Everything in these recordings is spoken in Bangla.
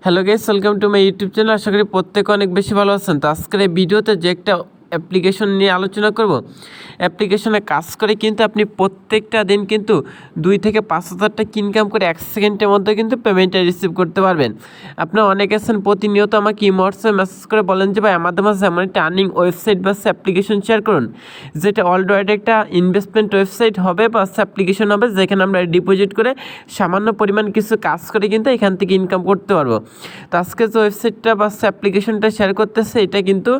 Hello guys, welcome to my YouTube channel. আশা করি প্রত্যেকে অনেক বেশি ভালো আছেন। তো আজকের এই ভিডিওতে যে একটা অ্যাপ্লিকেশন নিয়ে আলোচনা করব, অ্যাপ্লিকেশনে কাজ করে কিন্তু আপনি প্রত্যেকটা দিন কিন্তু 2 থেকে 5 হাজার টাকা ইনকাম করে 1 সেকেন্ডের মধ্যে কিন্তু পেমেন্টটা রিসিভ করতে পারবেন। আপনারা অনেকে আছেন প্রতিনিয়ত আমাকে হোয়াটসঅ্যাপে মেসেজ করে বলেন যে ভাই আমাদের মাঝে এমন একটা আর্নিং ওয়েবসাইট বা অ্যাপ্লিকেশন শেয়ার করুন যেটা অলরেডি একটা ইনভেস্টমেন্ট ওয়েবসাইট হবে বা অ্যাপ্লিকেশন হবে যেখানে আমরা ডিপোজিট করে সামান্য পরিমাণ কিছু কাজ করে কিন্তু এখান থেকে ইনকাম করতে পারবো। তো আজকে যে ওয়েবসাইটটা বা অ্যাপ্লিকেশনটা শেয়ার করতেছে এটা কিন্তু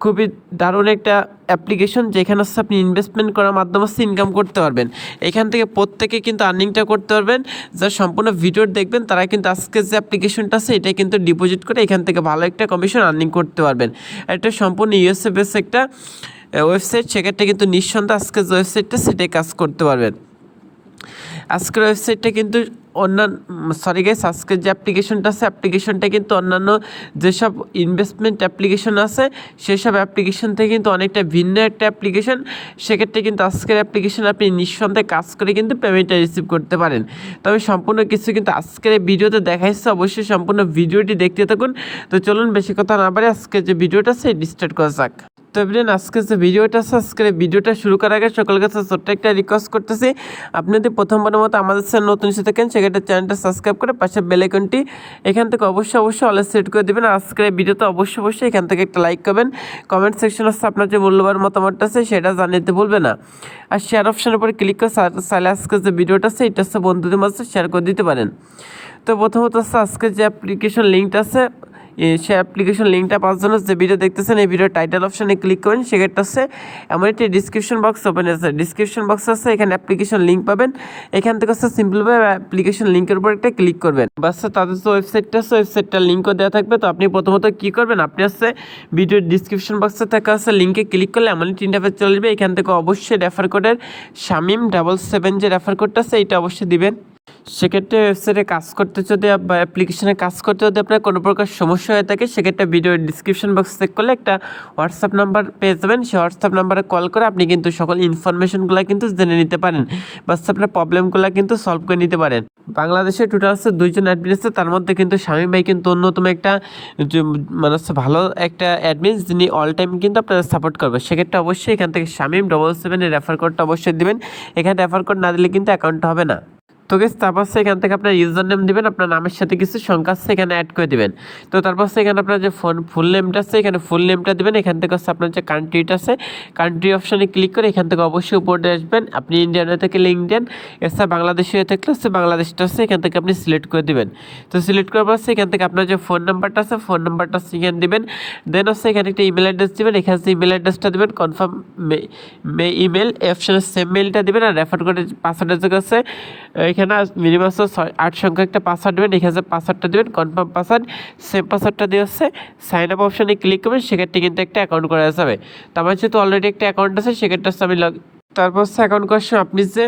খুবই দারুণ একটা অ্যাপ্লিকেশন যেখানে হচ্ছে আপনি ইনভেস্টমেন্ট করার মাধ্যমে হচ্ছে ইনকাম করতে পারবেন। এখান থেকে প্রত্যেকে কিন্তু আর্নিংটা করতে পারবেন। যারা সম্পূর্ণ ভিডিও দেখবেন তারা কিন্তু আজকে যে অ্যাপ্লিকেশনটা আছে এটা কিন্তু ডিপোজিট করে এখান থেকে ভালো একটা কমিশন আর্নিং করতে পারবেন। এটা সম্পূর্ণ ইউএসএ বেস একটা ওয়েবসাইট, সেক্ষেত্রে কিন্তু নিঃসন্দেহে আজকে যে ওয়েবসাইটটা সেটাই কাজ করতে পারবেন। আজকের ওয়েবসাইটটা কিন্তু আজকের যে অ্যাপ্লিকেশনটা আছে অ্যাপ্লিকেশনটা কিন্তু অন্যান্য যেসব ইনভেস্টমেন্ট অ্যাপ্লিকেশন আছে সেসব অ্যাপ্লিকেশন থেকে কিন্তু অনেকটা ভিন্ন একটা অ্যাপ্লিকেশন। সেক্ষেত্রে কিন্তু আজকের অ্যাপ্লিকেশন আপনি নিঃসন্দেহে কাজ করে কিন্তু পেমেন্টটা রিসিভ করতে পারেন। তবে সম্পূর্ণ কিছু কিন্তু আজকের এই ভিডিওতে দেখাইছে, অবশ্যই সম্পূর্ণ ভিডিওটি দেখতে থাকুন। তো চলুন বেশি কথা না বাড়ে আজকের যে ভিডিওটা আছে স্টার্ট করা যাক। তো এভরিওয়ান, আজকে যে ভিডিওটা আছে আজকের ভিডিওটা শুরু করার আগে সকলের কাছে ছোট্ট একটা রিকোয়েস্ট করতেছি, আপনি যদি প্রথমবারের মতো আমাদের চ্যানেল নতুন এসে থাকেন সেক্ষেত্রে চ্যানেলটা সাবস্ক্রাইব করে পাশে বেল আইকনটি এখান থেকে অবশ্যই অলে সেট করে দেবেন। আজকের ভিডিওতে অবশ্যই এখান থেকে একটা লাইক করবেন। কমেন্ট সেকশন আছে আপনার যে মূল্যবান মতামতটা আছে সেটা জানিয়ে বলবেন না। আর শেয়ার অপশনের উপরে ক্লিক করে চাইলে আজকের যে ভিডিওটা আছে এটা হচ্ছে বন্ধুদের মাঝে শেয়ার করে দিতে পারেন। তো প্রথমত হচ্ছে আজকের যে অ্যাপ্লিকেশন লিঙ্কটা আছে সে অ্যাপ্লিকেশন লিঙ্কটা পাওয়ার জন্য যে ভিডিও দেখতেছেন এই ভিডিও টাইটেল অপশানে ক্লিক করেন। সেক্ষেত্রে হচ্ছে এমন একটি ডিসক্রিপশন বক্স ওপেন আছে, ডিসক্রিপশন বক্স আছে এখানে অ্যাপ্লিকেশন লিঙ্ক পাবেন। এখান থেকে হচ্ছে সিম্পলভাবে অ্যাপ্লিকেশন লিঙ্কের উপর একটা ক্লিক করবেন। বাস তাদের যে ওয়েবসাইটটা আছে ওয়েবসাইটটার লিঙ্কও দেওয়া থাকবে। তো আপনি প্রথমত কী করবেন, আপনি হচ্ছে ভিডিওর ডিসক্রিপশন বক্সে থাকা হচ্ছে লিঙ্কে ক্লিক করলে এমন একটি ইন্টারফেস চলে যাবে। এখান থেকে অবশ্যই রেফার কোডের শামিম77 যে রেফার কোডটা আছে এইটা অবশ্যই দিবেন। সেক্ষেত্রে ওয়েবসাইটে কাজ করতে যদি বা অ্যাপ্লিকেশনে কাজ করতে যদি আপনার কোনো প্রকার সমস্যা হয়ে থাকে সেক্ষেত্রে ভিডিওর ডিসক্রিপশন বক্স চেক করলে একটা হোয়াটসঅ্যাপ নাম্বার পেয়ে যাবেন। সেই হোয়াটসঅ্যাপ নাম্বারে কল করে আপনি কিন্তু সকল ইনফরমেশনগুলো কিন্তু জেনে নিতে পারেন বা আপনার প্রবলেমগুলো কিন্তু সলভ করে নিতে পারেন। বাংলাদেশে টোটাল হচ্ছে 2জন অ্যাডমিন আছে, তার মধ্যে কিন্তু শামীম ভাই কিন্তু অন্যতম একটা মানে হচ্ছে ভালো একটা অ্যাডমিন যিনি অল টাইম কিন্তু আপনাদের সাপোর্ট করবে। সেক্ষেত্রে অবশ্যই এখান থেকে শামিম77 এর রেফার কোডটা অবশ্যই দেবেন। এখানে রেফার কোড না দিলে কিন্তু অ্যাকাউন্টটা হবে না। তো গেস তারপর এখান থেকে আপনার ইউজার নেম দেবেন, আপনার নামের সাথে কিছু সংখ্যা আছে এখানে অ্যাড করে দেবেন। তো তারপর এখানে আপনার যে ফুল নেমটা আছে এখানে ফুল নেমটা দেবেন। এখান থেকে হচ্ছে আপনার যে কান্ট্রিটা আছে কান্ট্রি অপশানে ক্লিক করে এখান থেকে অবশ্যই উপরে আসবেন। আপনি ইন্ডিয়ান হয়ে থেকে ইন্ডিয়ান, এছাড়া বাংলাদেশি হয়ে থাকলে হচ্ছে বাংলাদেশটা আছে এখান থেকে আপনি সিলেক্ট করে দেবেন। তো সিলেক্ট করার পর এখান থেকে আপনার যে ফোন নাম্বারটা আছে ফোন নাম্বারটা এখানে দেবেন। দেন হচ্ছে এখানে একটা ইমেল অ্যাড্রেস দেবেন, এখানে ইমেল অ্যাড্রেসটা দেবেন কনফার্ম ইমেল অপশানে সেম মেলটা দেবেন। আর রেফার করে পাসওয়ার্ডের কাছে এখানে মিনিমাম 8 সংখ্যা একটা পাসওয়ার্ড দেবেন, এখানে পাসওয়ার্ডটা দেবেন কনফার্ম পাসওয়ার্ড, সেম পাসওয়ার্ডটা দিয়ে হচ্ছে সাইন আপ অপশানে ক্লিক করবেন। সেক্ষেত্রে কিন্তু একটা অ্যাকাউন্ট করা যাবে। তো আমার যেহেতু অলরেডি একটা অ্যাকাউন্ট আছে সেক্ষেত্রে হচ্ছে আমি তারপর হচ্ছে অ্যাকাউন্ট করার সময় আপনি যে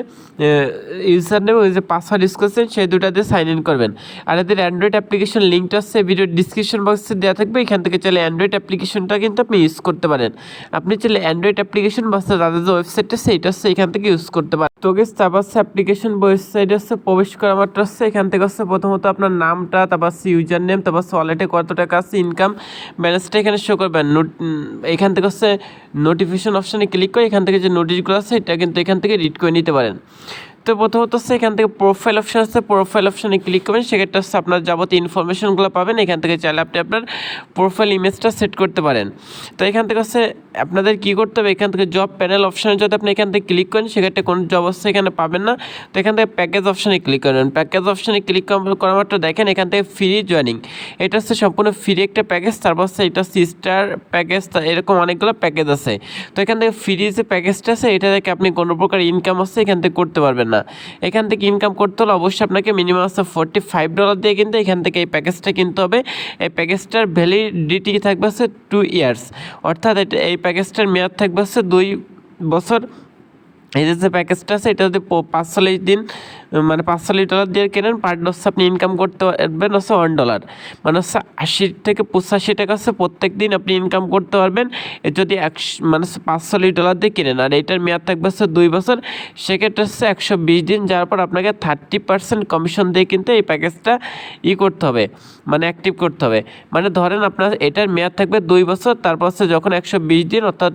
ইউজার নেম ওই যে পাসওয়ার্ড ইউজ করছেন সেই দুটা দিয়ে সাইন ইন করবেন। আর এদের অ্যান্ড্রয়েড অ্যাপ্লিকেশন লিঙ্কটা হচ্ছে ভিডিওর ডিসক্রিপশন বক্সে দেওয়া থাকবে। এখান থেকে চাইলে অ্যান্ড্রয়েড অ্যাপ্লিকেশনটা কিন্তু আপনি ইউজ করতে পারেন। আপনি চাইলে অ্যান্ড্রয়েড অ্যাপ্লিকেশন বা তাদের যে ওয়েবসাইটটা সেইটা হচ্ছে এখান থেকে ইউজ করতে পারেন। তো গেস তারপর হচ্ছে অ্যাপ্লিকেশন ওয়েবসাইটে হচ্ছে প্রবেশ করা মাত্র হচ্ছে এখান থেকে হচ্ছে প্রথমত আপনার নামটা, তারপর হচ্ছে ইউজার নেম, তারপর হচ্ছে ওয়ালেটে কত টাকা আছে, ইনকাম ব্যালেন্সটা এখানে শো করবেন। এখান থেকে হচ্ছে নোটিফিকেশন অপশানে ক্লিক করে এখান থেকে যে নোটিশগুলো আছে এটা কিন্তু এখান থেকে রিড করে নিতে পারেন। তো প্রথমত হচ্ছে এখান থেকে প্রোফাইল অপশান আছে, প্রোফাইল অপশানে ক্লিক করবেন। সেক্ষেত্রে হচ্ছে আপনার যাবতীয় ইনফরমেশনগুলো পাবেন। এখান থেকে চাইলে আপনি আপনার প্রোফাইল ইমেজটা সেট করতে পারেন। তো এখান থেকে হচ্ছে আপনাদের কী করতে হবে, এখান থেকে জব প্যানেল অপশানে যদি আপনি এখান থেকে ক্লিক করেন সেক্ষেত্রে কোনো জব হচ্ছে এখানে পাবেন না। তো এখান থেকে প্যাকেজ অপশানে ক্লিক করবেন। প্যাকেজ অপশানে ক্লিক করা মাত্র দেখেন এখান থেকে ফ্রি জয়েনিং, এটা হচ্ছে সম্পূর্ণ ফ্রি একটা প্যাকেজ। তারপর হচ্ছে এটা সিস্টার প্যাকেজ, এরকম অনেকগুলো প্যাকেজ আছে। তো এখান থেকে ফ্রি যে প্যাকেজটা আছে এটা থেকে আপনি কোনো প্রকার ইনকাম হচ্ছে এখান থেকে করতে পারবেন না। এখান থেকে ইনকাম করতে হলে অবশ্যই আপনাকে মিনিমাম হচ্ছে $45 দিয়ে কিন্তু এখান থেকে এই প্যাকেজটা কিনতে হবে। এই প্যাকেজটার ভ্যালিডিটি থাকবে হচ্ছে 2 ইয়ার্স, অর্থাৎ এই প্যাকেজটার মেয়াদ থাকবে হচ্ছে 2 বছর। এই যে প্যাকেজটা আছে এটা যদি 45 দিন মানে $45 দিয়ে কেনেন, পার ডে হচ্ছে আপনি ইনকাম করতে পারবেন হচ্ছে $1, মানে হচ্ছে 80 থেকে 85 টাকা হচ্ছে প্রত্যেক দিন আপনি ইনকাম করতে পারবেন যদি মানে $45 দিয়ে কিনেন। আর এটার মেয়াদ থাকবে হচ্ছে 2 বছর, সেক্ষেত্রে হচ্ছে 120 দিন যাওয়ার পর আপনাকে 30% কমিশন দিয়ে কিন্তু এই প্যাকেজটা করতে হবে, মানে অ্যাক্টিভ করতে হবে। মানে ধরেন আপনার এটার মেয়াদ থাকবে 2 বছর, তারপর হচ্ছে যখন 120 দিন অর্থাৎ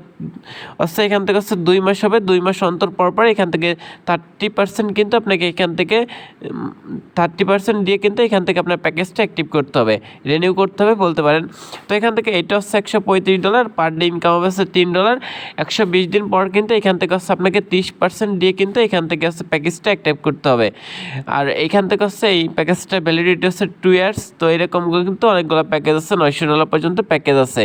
হচ্ছে এখান থেকে হচ্ছে 2 মাস হবে, 2 মাস অন্তর পর এখান থেকে 30% কিন্তু আপনাকে এখান থেকে 30% দিয়ে কিন্তু এখান থেকে আপনার প্যাকেজটা অ্যাক্টিভ করতে হবে, রিনিউ করতে হবে বলতে পারেন। তো এখান থেকে এটা হচ্ছে $135, পার ডে ইনকাম হবে হচ্ছে $3, 120 দিন পর কিন্তু এখান থেকে হচ্ছে আপনাকে 30% দিয়ে কিন্তু এখান থেকে হচ্ছে প্যাকেজটা অ্যাক্টিভ করতে হবে। আর এখান থেকে হচ্ছে এই প্যাকেজটা ভ্যালিডিটি হচ্ছে 2 ইয়ার্স। তো এরকম কিন্তু অনেকগুলো প্যাকেজ আছে, $900 পর্যন্ত প্যাকেজ আছে।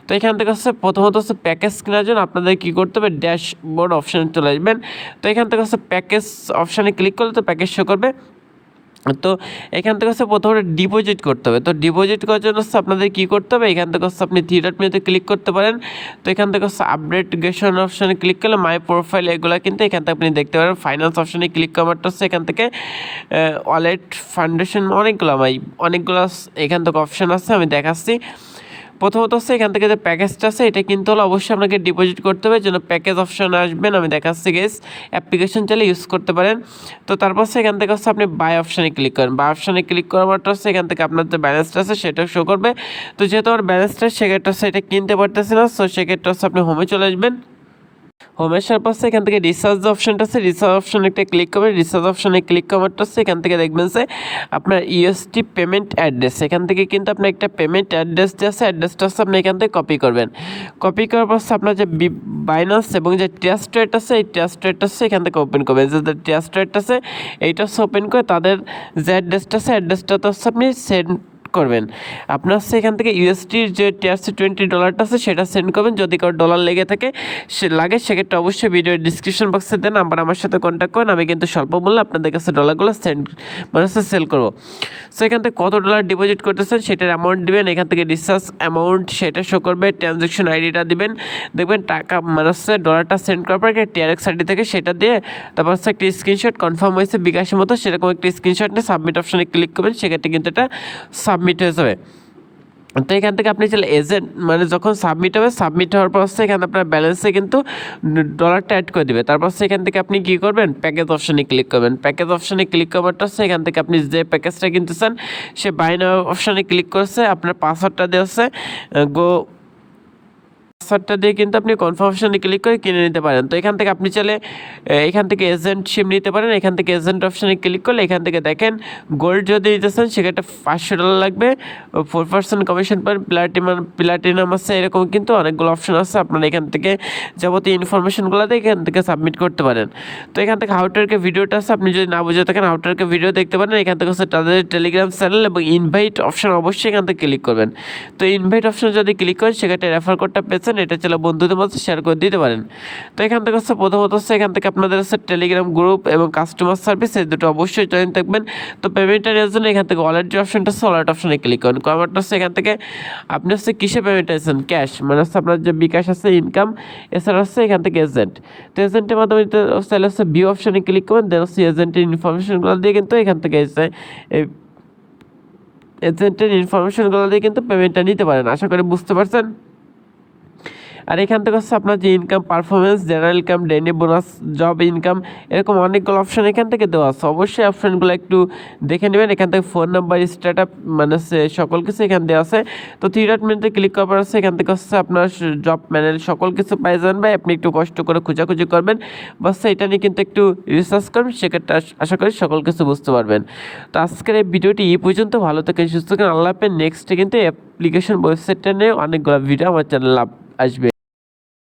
তো এখান থেকে হচ্ছে প্রথমত হচ্ছে প্যাকেজ কেনার জন্য আপনাদের কী করতে হবে, ড্যাশবোর্ড অপশানে চলে আসবেন। তো এখান থেকে হচ্ছে প্যাকেজ অপশানে ক্লিক করলে তো প্যাকেজ শো করবে। তো এখান থেকে হচ্ছে প্রথমে ডিপোজিট করতে হবে। তো ডিপোজিট করার জন্য হচ্ছে আপনাদের কী করতে হবে, এখান থেকে হচ্ছে আপনি 3 ডট মেনুতে ক্লিক করতে পারেন। তো এখান থেকে হচ্ছে আপডেটেশন অপশানে ক্লিক করলে মাই প্রোফাইল এগুলো কিন্তু এখান থেকে আপনি দেখতে পারেন। ফাইন্যান্স অপশানে ক্লিক করাটা হচ্ছে এখান থেকে ওয়ালেট ফাউন্ডেশন অনেকগুলো এখান থেকে অপশান আছে, আমি দেখাচ্ছি। প্রথমত হচ্ছে এখান থেকে যে প্যাকেজটা আছে এটা কিন্তু হলো অবশ্যই আপনাকে ডিপোজিট করতে হবে, যেন প্যাকেজ অপশানে আসবেন, আমি দেখাচ্ছি গেস। অ্যাপ্লিকেশন চাইলে ইউজ করতে পারেন। তো তারপর হচ্ছে এখান থেকে হচ্ছে আপনি বাই অপশানে ক্লিক করেন। বাই অপশানে ক্লিক করার পর হচ্ছে এখান থেকে আপনার যে ব্যালেন্সটা আছে সেটা শো করবে। তো যেহেতু আমার ব্যালেন্সটা সেক্ষেত্রে হচ্ছে এটা কিনতে পারতেছে না, সো সেক্ষেত্রে হচ্ছে আপনি হোমে চলে আসবেন। হোমে আসার পর এখান থেকে রিসার্চ অপশানটা আছে, রিসার্চ অপশানে একটা ক্লিক করবেন। রিসার্চ অপশানে ক্লিক করারটা হচ্ছে এখান থেকে দেখবেন যে আপনার ইউএসডি পেমেন্ট অ্যাড্রেস, এখান থেকে কিন্তু আপনার একটা পেমেন্ট অ্যাড্রেস যে আছে, অ্যাড্রেসটা হচ্ছে আপনি এখান থেকে কপি করবেন। কপি করার পর আপনার যে বাইন্যান্স এবং যে ট্রাস্ট ওয়ালেট আছে এই ট্রাস্ট ওয়ালেটটা হচ্ছে এখান থেকে ওপেন করবেন। যে ট্রাস্ট ওয়ালেট আছে এইটা হচ্ছে ওপেন করে তাদের যে অ্যাড্রেসটা আছে অ্যাড্রেসটা হচ্ছে আপনি সেন্ড করবেন। আপনার হচ্ছে এখান থেকে ইউএসডির যে $20 আছে সেটা সেন্ড করবেন। যদি কারো ডলার লেগে থাকে সেক্ষেত্রে অবশ্যই ভিডিওর ডিসক্রিপশন বক্সে দেন, আমার সাথে কন্ট্যাক্ট করেন, আমি কিন্তু স্বল্প মূল্যে আপনাদের কাছে ডলারগুলো সেল করবো। সো এখান থেকে কত ডলার ডিপোজিট করতেছেন সেটার অ্যামাউন্ট দিবেন, এখান থেকে রিসার্চ অ্যামাউন্ট সেটা শো করবে, ট্রানজ্যাকশন আইডিটা দিবেন, দেখবেন টাকা মানে হচ্ছে ডলারটা সেন্ড করার পর TRX আইডি থেকে সেটা দিয়ে তারপর হচ্ছে একটা স্ক্রিনশট কনফার্ম হয়েছে বিকাশের মতো সেরকম একটা স্ক্রিনশট নিয়ে সাবমিট অপশানে ক্লিক করবেন, সেক্ষেত্রে কিন্তু এটা সাবমিট হয়ে যাবে। তো এখান থেকে আপনি চাইলে এজেন্ট মানে যখন সাবমিট হবে, সাবমিট হওয়ার পর হচ্ছে এখানে আপনার ব্যালেন্সে কিন্তু ডলারটা অ্যাড করে দেবে। তারপর হচ্ছে এখান থেকে আপনি কী করবেন, প্যাকেজ অপশানে ক্লিক করবেন। প্যাকেজ অপশানে ক্লিক করারটা হচ্ছে এখান থেকে আপনি যে প্যাকেজটা কিনতে চান সে বাই নাও অপশানে ক্লিক করছে, আপনার পাসওয়ার্ডটা দিয়ে হচ্ছে পাসওয়ার্ডটা দিয়ে কিন্তু আপনি কনফার্মেশনে ক্লিক করে কিনে নিতে পারেন। তো এখান থেকে আপনি চাইলে এখান থেকে এজেন্টশিপ নিতে পারেন। এখান থেকে এজেন্ট অপশানে ক্লিক করলে এখান থেকে দেখেন গোল্ড যদি নিতে চান সেক্ষেত্রে $500 লাগবে, 4% কমিশন পান, প্লাটিনাম আছে, এরকম কিন্তু অনেকগুলো অপশন আছে। আপনারা এখান থেকে যাবতীয় ইনফরমেশনগুলো দিয়ে এখান থেকে সাবমিট করতে পারেন। তো এখান থেকে হাউটারকে ভিডিওটা আছে, আপনি যদি না বুঝে থাকেন হাউটারকে ভিডিও দেখতে পারেন। এখান থেকে হচ্ছে তাদের টেলিগ্রাম চ্যানেল এবং ইনভাইট অপশন অবশ্যই এখান থেকে ক্লিক করবেন। তো ইনভাইট অপশন যদি ক্লিক করেন সেক্ষেত্রে রেফার কোডটা পেয়েছেন, এটা চলে বন্ধুদের মধ্যে শেয়ার করে দিতে পারেন। তো এখান থেকে হচ্ছে প্রথমত হচ্ছে এখান থেকে আপনাদের হচ্ছে টেলিগ্রাম গ্রুপ এবং কাস্টমার সার্ভিস এই দুটো অবশ্যই জয়েন থাকবেন। তো পেমেন্টটা নেওয়ার জন্য এখান থেকে ওয়ালেট যে অপশনটা আছে ওয়ালেট অপশনে ক্লিক করেন। কমারটা হচ্ছে এখান থেকে আপনি হচ্ছে কিসে পেমেন্ট আছেন, ক্যাশ মানে হচ্ছে আপনার যে বিকাশ আছে, ইনকাম, এছাড়া হচ্ছে এখান থেকে এজেন্ট। তো এজেন্টের মাধ্যমে চাইলে হচ্ছে ভিউ অপশনে ক্লিক করবেন, দেন হচ্ছে এজেন্টের ইনফরমেশনগুলো দিয়ে কিন্তু এখান থেকে এজেন্টের ইনফরমেশনগুলো দিয়ে কিন্তু পেমেন্টটা নিতে পারেন। আশা করি বুঝতে পারছেন। আর এখান থেকে হচ্ছে আপনার যে income, performance, general income, daily bonus, job income, এরকম অনেকগুলো অপশন এখান থেকে দেওয়া আছে। অবশ্যই অপশনগুলো একটু দেখে নেবেন। এখান থেকে ফোন নাম্বার, স্টার্ট আপ মানে সকল কিছু এখান দেওয়া আছে। তো 3 ডট মেনুতে ক্লিক করার আছে এখান থেকে হচ্ছে আপনার জব প্যানেল সকল কিছু পাই যাবেন ভাই। আপনি একটু কষ্ট করে খোঁজাখুঁজি করবেন, বাস এটা নিয়ে কিন্তু একটু রিসার্চ করবেন, সেক্ষেত্রে আশা করি সকল কিছু বুঝতে পারবেন। তো আজকের এই ভিডিওটি এই পর্যন্ত। ভালো থাকেন, সুস্থ থাকেন, আল্লাহ হাফেজ। নেক্সটে কিন্তু অ্যাপ্লিকেশন ওয়েবসাইটটা নিয়ে অনেকগুলো ভিডিও আমার চ্যানেলে আসবে।